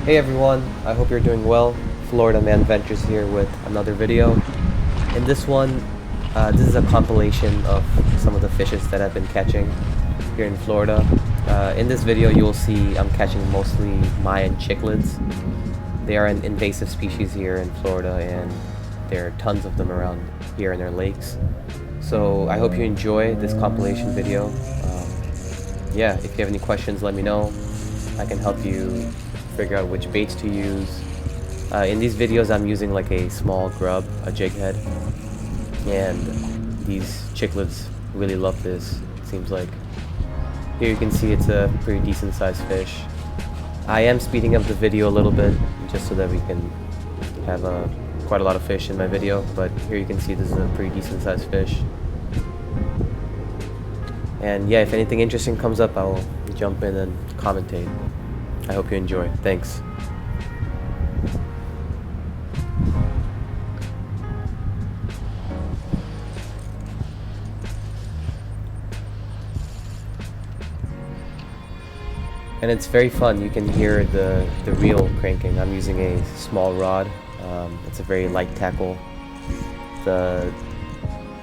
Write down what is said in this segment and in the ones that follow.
Hey everyone, I hope you're doing well. Florida Man Ventures here with another video. In this one, this is a compilation of some of the fishes that I've been catching here in Florida. In this video, you'll see I'm catching mostly Mayan cichlids. They are an invasive species here in Florida, and there are tons of them around here in our lakes. So I hope you enjoy this compilation video. Yeah, if you have any questions, let me know. I can help you figure out which baits to use. In these videos, I'm using like a small grub, a jig head, and these cichlids really love this, it seems like. Here you can see it's a pretty decent sized fish. I am speeding up the video a little bit just so that we can have quite a lot of fish in my video, but here you can see this is a pretty decent sized fish. And yeah, if anything interesting comes up, I'll jump in and commentate. I hope you enjoy. Thanks. And it's very fun. You can hear the reel cranking. I'm using a small rod. It's a very light tackle. The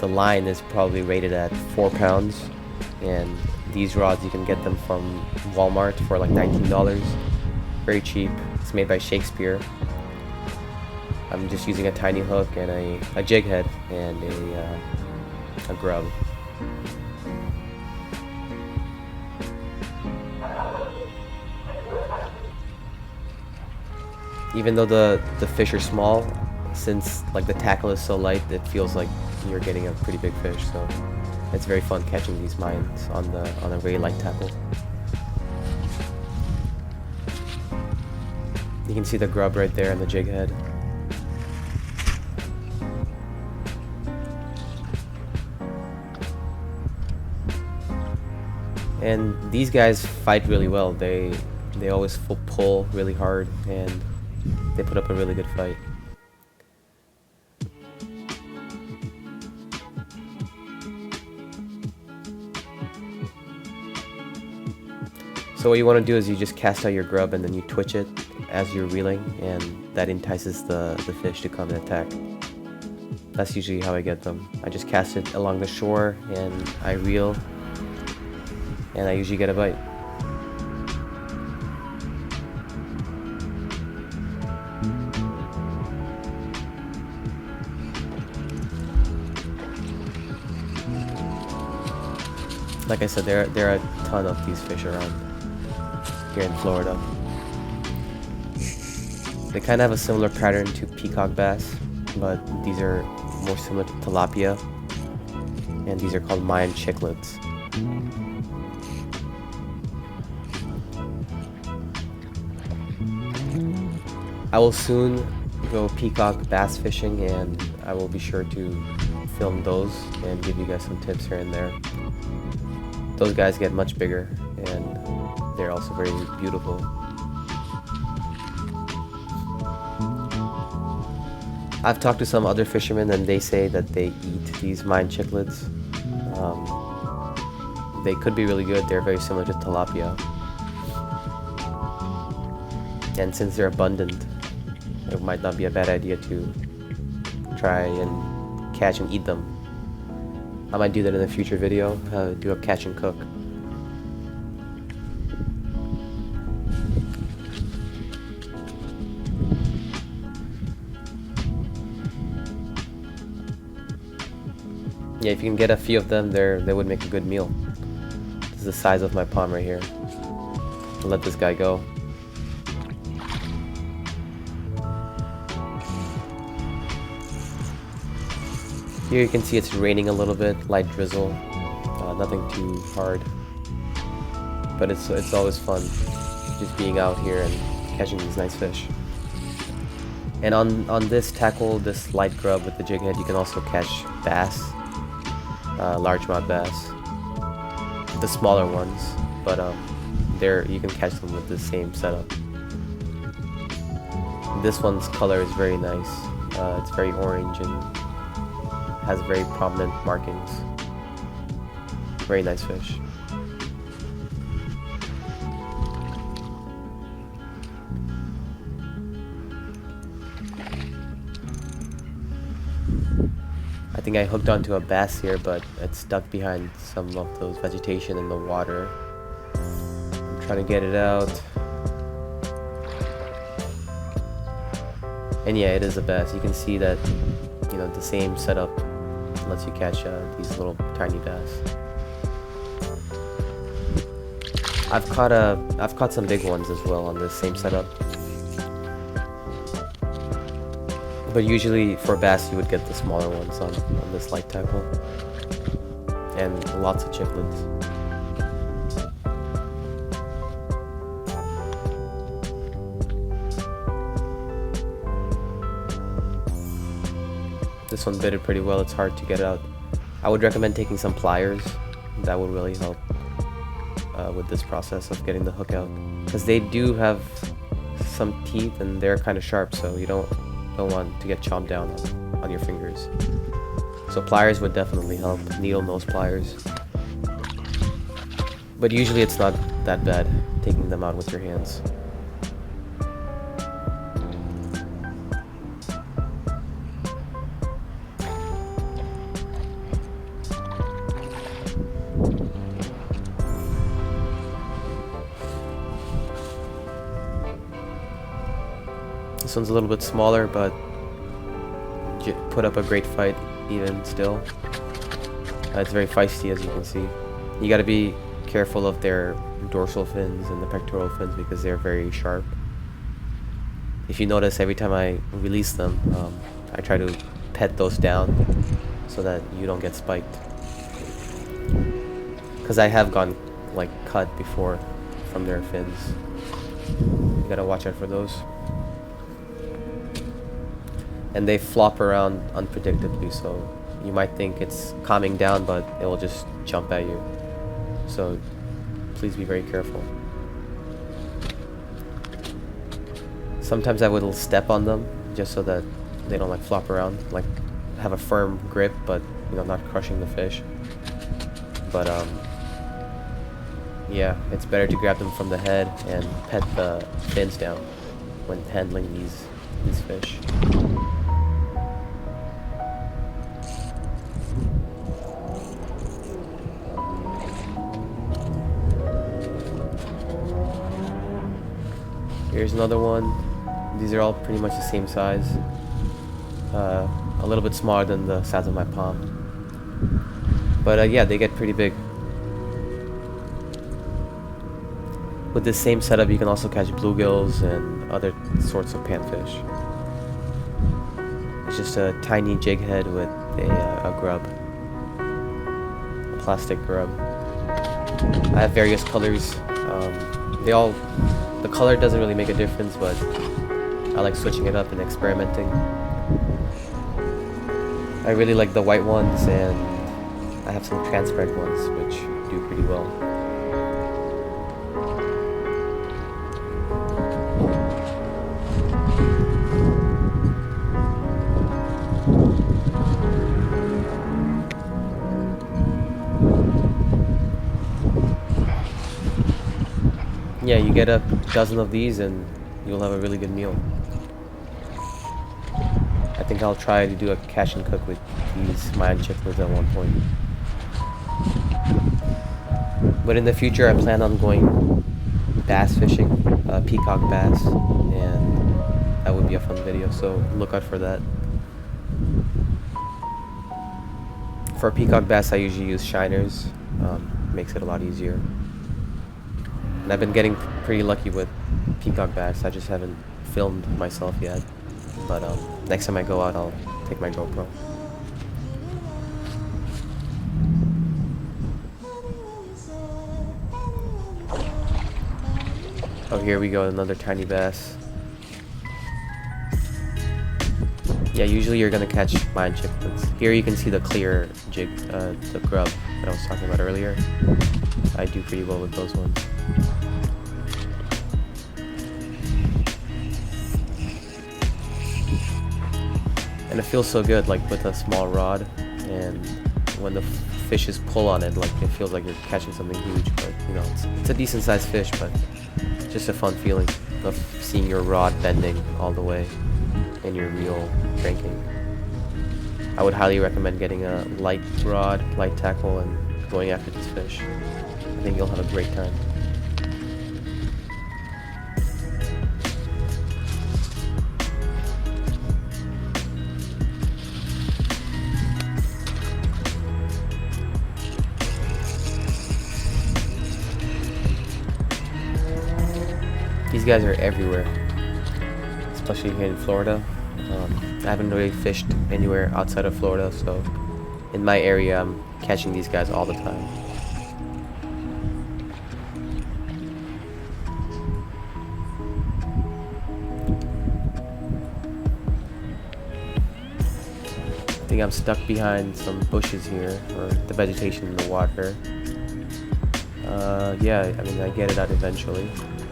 line is probably rated at 4 pounds, and these rods you can get them from Walmart for like $19. Very cheap. It's made by Shakespeare. I'm just using a tiny hook and a jig head and a grub. Even though the fish are small, since like the tackle is so light, it feels like you're getting a pretty big fish. So it's very fun catching these Mayans on a very light tackle. You can see the grub right there and the jig head. And these guys fight really well. They always pull really hard, and they put up a really good fight. So what you want to do is you just cast out your grub and then you twitch it as you're reeling, and that entices the fish to come and attack. That's usually how I get them. I just cast it along the shore and I reel, and I usually get a bite. Like I said, there are a ton of these fish around here in Florida. They kind of have a similar pattern to peacock bass, but these are more similar to tilapia, and these are called Mayan cichlids. I will soon go peacock bass fishing, and I will be sure to film those and give you guys some tips here and there. Those guys get much bigger, and they're also very beautiful. I've talked to some other fishermen, and they say that they eat these Mayan cichlids. They could be really good. They're very similar to tilapia. And since they're abundant, it might not be a bad idea to try and catch and eat them. I might do that in a future video, do a catch and cook. Yeah, if you can get a few of them, they would make a good meal. This is the size of my palm right here. I'll let this guy go. Here you can see it's raining a little bit, light drizzle, nothing too hard. But it's always fun just being out here and catching these nice fish. And on this tackle, this light grub with the jig head, you can also catch bass, largemouth bass, the smaller ones, but you can catch them with the same setup. This one's color is very nice. It's very orange and has very prominent markings. Very nice fish. think I hooked onto a bass here, but it's stuck behind some of those vegetation in the water. I'm trying to get it out. And yeah, it is a bass. You can see that, you know, the same setup lets you catch these little tiny bass. I've caught some big ones as well on this same setup. But usually for bass you would get the smaller ones on this light tackle. And lots of cichlids. This one bit it pretty well, it's hard to get out. I would recommend taking some pliers. That would really help with this process of getting the hook out. Because they do have some teeth and they're kind of sharp, so you don't want to get chomped down on your fingers. So pliers would definitely help, needle nose pliers. But usually it's not that bad taking them out with your hands. This one's a little bit smaller, but put up a great fight even still. It's very feisty, as you can see. You gotta be careful of their dorsal fins and the pectoral fins because they're very sharp. If you notice, every time I release them, I try to pet those down so that you don't get spiked. Because I have gone like cut before from their fins. You gotta watch out for those. And they flop around unpredictably, so you might think it's calming down, but it will just jump at you. So please be very careful. Sometimes I would step on them just so that they don't like flop around, like have a firm grip, but you know, not crushing the fish. But yeah, it's better to grab them from the head and pet the fins down when handling these fish. Here's another one. These are all pretty much the same size. A little bit smaller than the size of my palm. But yeah, they get pretty big. With this same setup, you can also catch bluegills and other sorts of panfish. It's just a tiny jig head with a grub. A plastic grub. I have various colors. The color doesn't really make a difference, but I like switching it up and experimenting. I really like the white ones, and I have some transparent ones which do pretty well. Yeah, you get a dozen of these and you'll have a really good meal. I think I'll try to do a catch and cook with these Mayan Cichlids at one point. But in the future I plan on going bass fishing, peacock bass, and that would be a fun video, so look out for that. For peacock bass I usually use shiners, makes it a lot easier. And I've been getting pretty lucky with peacock bass. I just haven't filmed myself yet. But next time I go out, I'll take my GoPro. Oh, here we go, another tiny bass. Yeah, usually you're gonna catch Mayan Cichlids. Here you can see the clear jig, the grub that I was talking about earlier. I do pretty well with those ones. And it feels so good, like with a small rod, and when the fishes pull on it, like it feels like you're catching something huge. But you know, it's a decent sized fish, but just a fun feeling of seeing your rod bending all the way and your reel cranking. I would highly recommend getting a light rod, light tackle, and going after these fish. I think you'll have a great time. These guys are everywhere, especially here in Florida. I haven't really fished anywhere outside of Florida, so in my area I'm catching these guys all the time. I think I'm stuck behind some bushes here, or the vegetation in the water. Yeah, I mean, I get it out eventually.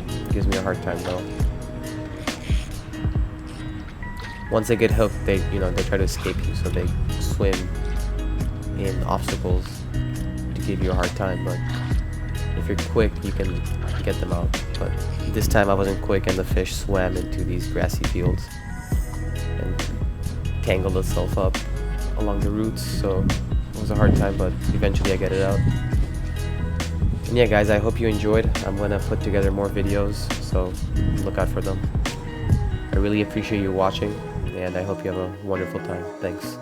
It gives me a hard time though. Once they get hooked, they try to escape you, so they swim in obstacles to give you a hard time. But if you're quick, you can get them out. But this time I wasn't quick, and the fish swam into these grassy fields and tangled itself up along the roots, so it was a hard time, but eventually I get it out. And yeah, guys, I hope you enjoyed. I'm gonna put together more videos, so look out for them. I really appreciate you watching, and I hope you have a wonderful time. Thanks.